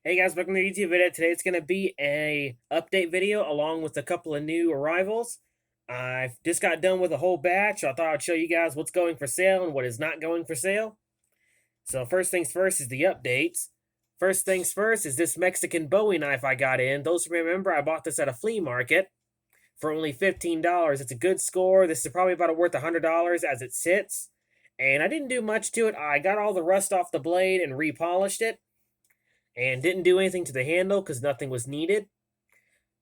Hey guys, welcome to the YouTube video. Today it's going to be a update video along with a couple of new arrivals. I've just got done with a whole batch. So I thought I'd show you guys what's going for sale and what is not going for sale. So first things first is the updates. First things first is this Mexican Bowie knife I got in. Those who remember, I bought this at a flea market for only $15. It's a good score. This is probably about worth $100 as it sits. And I didn't do much to it. I got all the rust off the blade and repolished it. And didn't do anything to the handle because nothing was needed.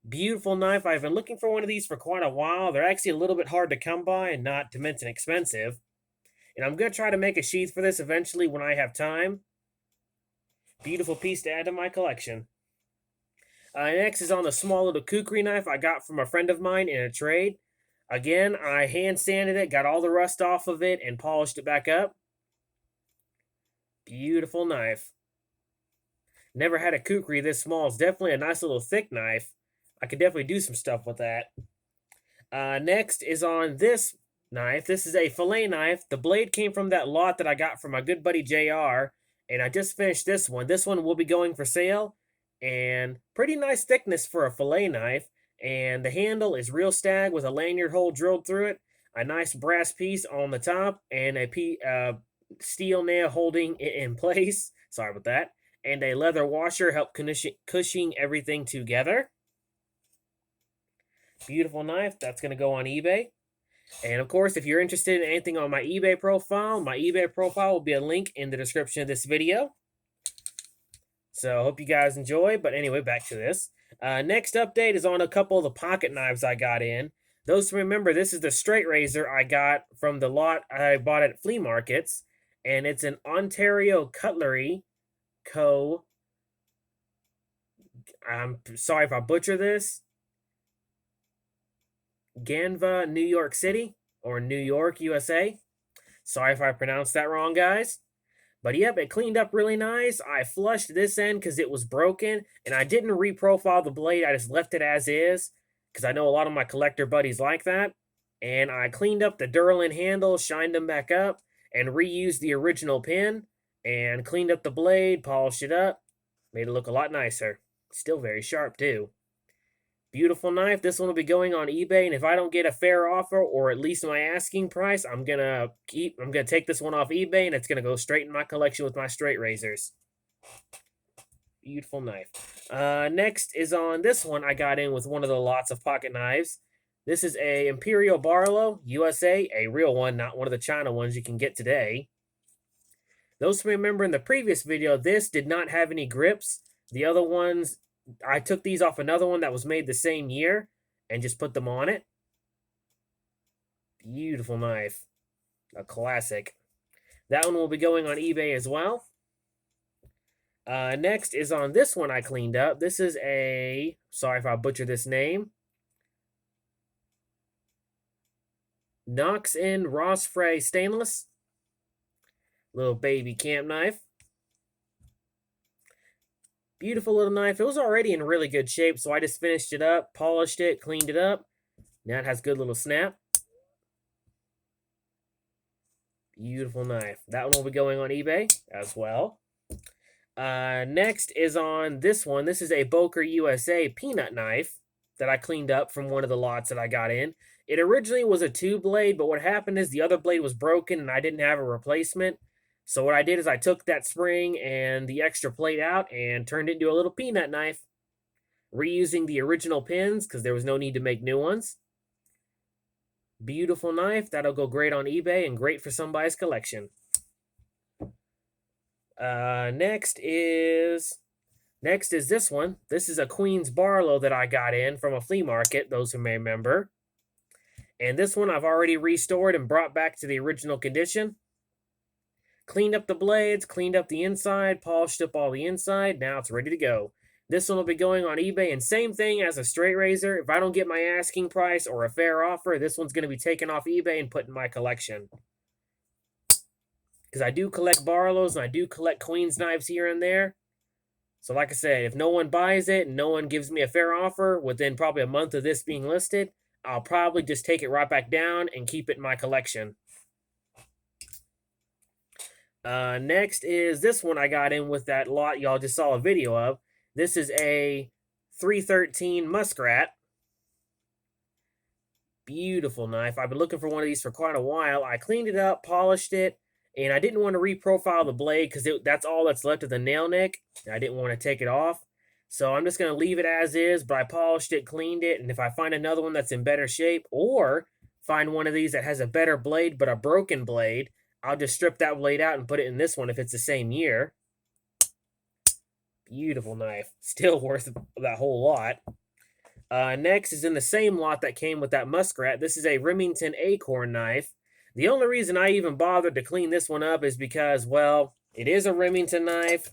Beautiful knife. I've been looking for one of these for quite a while. They're actually a little bit hard to come by and not to mention expensive. And I'm going to try to make a sheath for this eventually when I have time. Beautiful piece to add to my collection. Next is on the small little kukri knife I got from a friend of mine in a trade. Again, I hand sanded it, got all the rust off of it, and polished it back up. Beautiful knife. Never had a kukri this small. It's definitely a nice little thick knife. I could definitely do some stuff with that. Next is on this knife. This is a fillet knife. The blade came from that lot that I got from my good buddy JR. And I just finished this one. This one will be going for sale. And pretty nice thickness for a fillet knife. And the handle is real stag with a lanyard hole drilled through it. A nice brass piece on the top. And a steel nail holding it in place. Sorry about that. And a leather washer help cushion everything together. Beautiful knife. That's going to go on eBay. And of course, if you're interested in anything on my eBay profile will be a link in the description of this video. So I hope you guys enjoy. But anyway, back to this. Next update is on a couple of the pocket knives I got in. Those who remember, this is the straight razor I got from the lot I bought at flea markets. And it's an Ontario Cutlery Co. I'm sorry if I butcher this. Ganva, New York City, or New York, USA. Sorry if I pronounced that wrong, guys. But yep, it cleaned up really nice. I flushed this end because it was broken, and I didn't reprofile the blade. I just left it as is because I know a lot of my collector buddies like that. And I cleaned up the Durlin handles, shined them back up, and reused the original pin. And cleaned up the blade, polished it up, made it look a lot nicer. Still very sharp, too. Beautiful knife. This one will be going on eBay, and if I don't get a fair offer, or at least my asking price, I'm gonna take this one off eBay, and it's gonna go straight in my collection with my straight razors. Beautiful knife. Next is on this one I got in with one of the lots of pocket knives. This is a Imperial Barlow, USA, a real one, not one of the China ones you can get today. Those who remember in the previous video, this did not have any grips. The other ones, I took these off another one that was made the same year and just put them on it. Beautiful knife. A classic. That one will be going on eBay as well. Next is on this one I cleaned up. This is a, sorry if I butcher this name, Knox in Rosfray Stainless. Little baby camp knife. Beautiful little knife. It was already in really good shape, so I just finished it up, polished it, cleaned it up. Now it has good little snap. Beautiful knife. That one will be going on eBay as well. Next is on this one. This is a Boker USA peanut knife that I cleaned up from one of the lots that I got in. It originally was a 2-blade, but what happened is the other blade was broken and I didn't have a replacement. So what I did is I took that spring and the extra plate out and turned it into a little peanut knife, reusing the original pins because there was no need to make new ones. Beautiful knife. That'll go great on eBay and great for somebody's collection. Next is this one. This is a Queen's Barlow that I got in from a flea market, those who may remember. And this one I've already restored and brought back to the original condition. Cleaned up the blades, cleaned up the inside, polished up all the inside. Now it's ready to go. This one will be going on eBay, and same thing as a straight razor. If I don't get my asking price or a fair offer, this one's going to be taken off eBay and put in my collection. Because I do collect Barlows, and I do collect Queen's knives here and there. So like I said, if no one buys it and no one gives me a fair offer within probably a month of this being listed, I'll probably just take it right back down and keep it in my collection. Next is this one I got in with that lot y'all just saw a video of. This is a 313 Muskrat. Beautiful knife. I've been looking for one of these for quite a while. I cleaned it up, polished it, and I didn't want to reprofile the blade because that's all that's left of the nail nick. I didn't want to take it off. So I'm just going to leave it as is, but I polished it, cleaned it, and if I find another one that's in better shape, or find one of these that has a better blade but a broken blade, I'll just strip that blade out and put it in this one if it's the same year. Beautiful knife. Still worth that whole lot. Next is in the same lot that came with that Muskrat. This is a Remington Acorn knife. The only reason I even bothered to clean this one up is because, well, it is a Remington knife,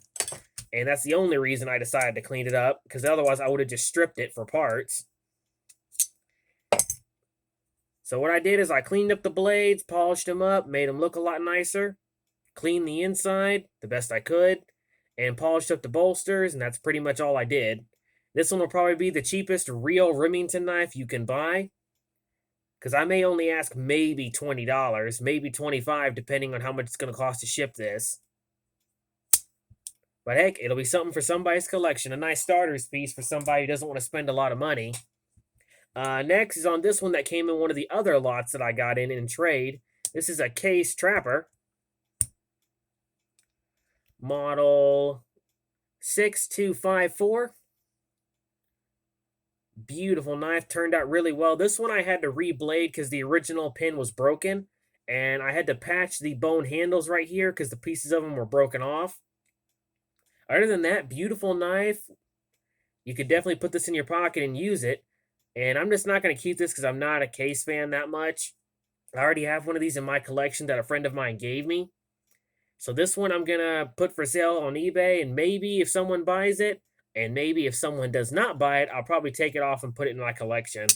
and that's the only reason I decided to clean it up, because otherwise I would have just stripped it for parts. So what I did is I cleaned up the blades, polished them up, made them look a lot nicer, cleaned the inside the best I could, and polished up the bolsters, and that's pretty much all I did. This one will probably be the cheapest real Remington knife you can buy, because I may only ask maybe $20, maybe $25, depending on how much it's going to cost to ship this. But heck, it'll be something for somebody's collection, a nice starter's piece for somebody who doesn't want to spend a lot of money. Next is on this one that came in one of the other lots that I got in trade. This is a Case Trapper. Model 6254. Beautiful knife, turned out really well. This one I had to reblade because the original pin was broken, and I had to patch the bone handles right here because the pieces of them were broken off. Other than that, beautiful knife. You could definitely put this in your pocket and use it. And I'm just not going to keep this because I'm not a Case fan that much. I already have one of these in my collection that a friend of mine gave me. So this one I'm going to put for sale on eBay, and maybe if someone buys it, and maybe if someone does not buy it, I'll probably take it off and put it in my collection.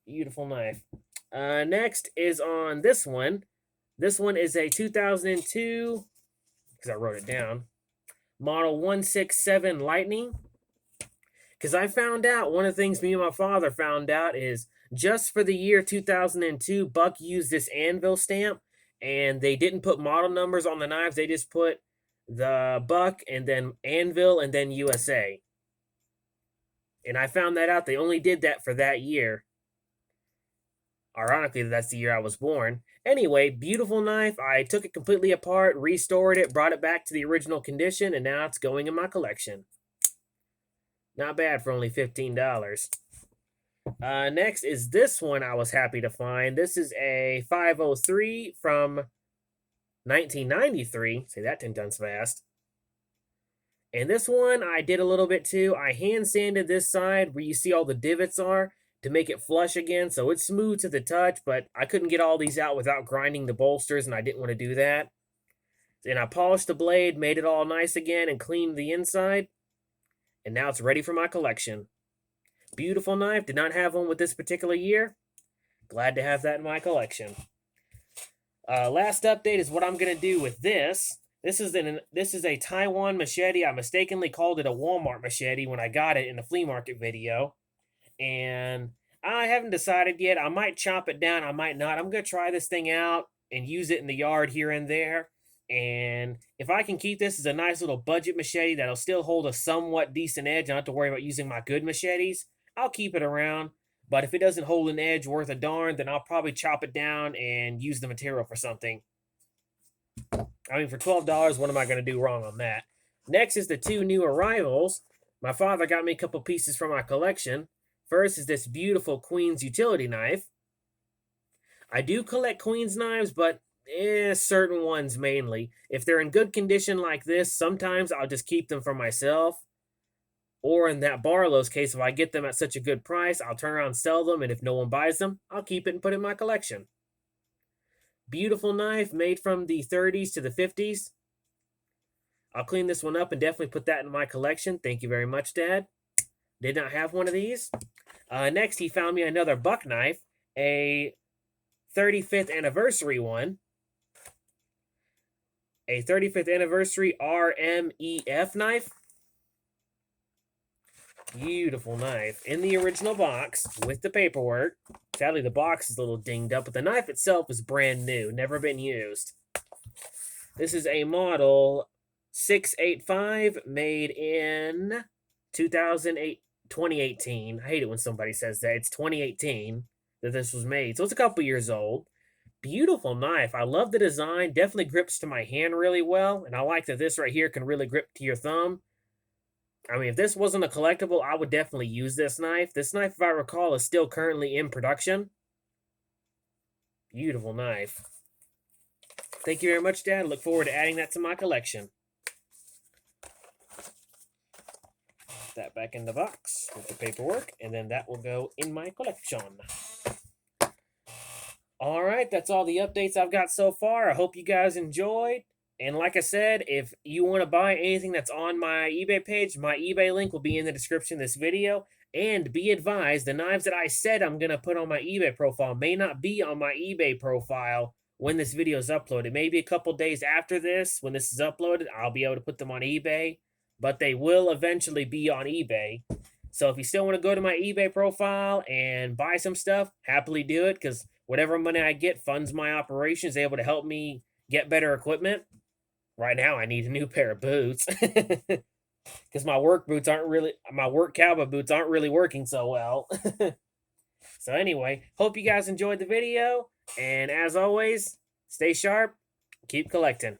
Beautiful knife. Next is on this one. This one is a 2002, because I wrote it down, model 167 Lightning. Because I found out, one of the things me and my father found out is just for the year 2002, Buck used this anvil stamp, and they didn't put model numbers on the knives. They just put the Buck and then Anvil and then USA. And I found that out. They only did that for that year. Ironically, that's the year I was born. Anyway, beautiful knife. I took it completely apart, restored it, brought it back to the original condition, and now it's going in my collection. Not bad for only $15. Next is this one I was happy to find. This is a 503 from 1993. Say that 10 times fast. And this one I did a little bit too. I hand sanded this side where you see all the divots are to make it flush again, so it's smooth to the touch, but I couldn't get all these out without grinding the bolsters, and I didn't want to do that. And I polished the blade, made it all nice again, and cleaned the inside. And now it's ready for my collection. Beautiful knife. Did not have one with this particular year. Glad to have that in my collection. Last update is what I'm going to do with this. This is a Taiwan machete. I mistakenly called it a Walmart machete when I got it in the flea market video. And I haven't decided yet. I might chop it down. I might not. I'm going to try this thing out and use it in the yard here and there. And if I can keep this as a nice little budget machete that'll still hold a somewhat decent edge, I don't have to worry about using my good machetes, I'll keep it around. But if it doesn't hold an edge worth a darn, then I'll probably chop it down and use the material for something. I mean, for $12, what am I going to do wrong on that? Next is the two new arrivals. My father got me a couple pieces from my collection. First is this beautiful Queen's utility knife. I do collect Queen's knives, but certain ones mainly. If they're in good condition like this, sometimes I'll just keep them for myself. Or in that Barlow's case, if I get them at such a good price, I'll turn around and sell them, and if no one buys them, I'll keep it and put it in my collection. Beautiful knife, made from the 30s to the 50s. I'll clean this one up and definitely put that in my collection. Thank you very much, Dad. Did not have one of these. Next, he found me another Buck knife, a 35th anniversary one. A 35th anniversary RMEF knife. Beautiful knife. In the original box with the paperwork. Sadly, the box is a little dinged up, but the knife itself is brand new. Never been used. This is a model 685, made in 2018. I hate it when somebody says that. It's 2018 that this was made, so it's a couple years old. Beautiful knife. I love the design. Definitely grips to my hand really well, and I like that this right here can really grip to your thumb. I mean, if this wasn't a collectible, I would definitely use this knife. This knife, if I recall, is still currently in production. Beautiful knife. Thank you very much, Dad. Look forward to adding that to my collection. Put that back in the box with the paperwork, and then that will go in my collection. All right, that's all the updates I've got so far. I hope you guys enjoyed. And like I said, if you want to buy anything that's on my eBay page, my eBay link will be in the description of this video. And be advised, the knives that I said I'm going to put on my eBay profile may not be on my eBay profile when this video is uploaded. Maybe a couple days after this, when this is uploaded, I'll be able to put them on eBay. But they will eventually be on eBay. So if you still want to go to my eBay profile and buy some stuff, happily do it, because whatever money I get funds my operations, able to help me get better equipment. Right now, I need a new pair of boots because my work cowboy boots aren't really working so well. So anyway, hope you guys enjoyed the video, and as always, stay sharp, keep collecting.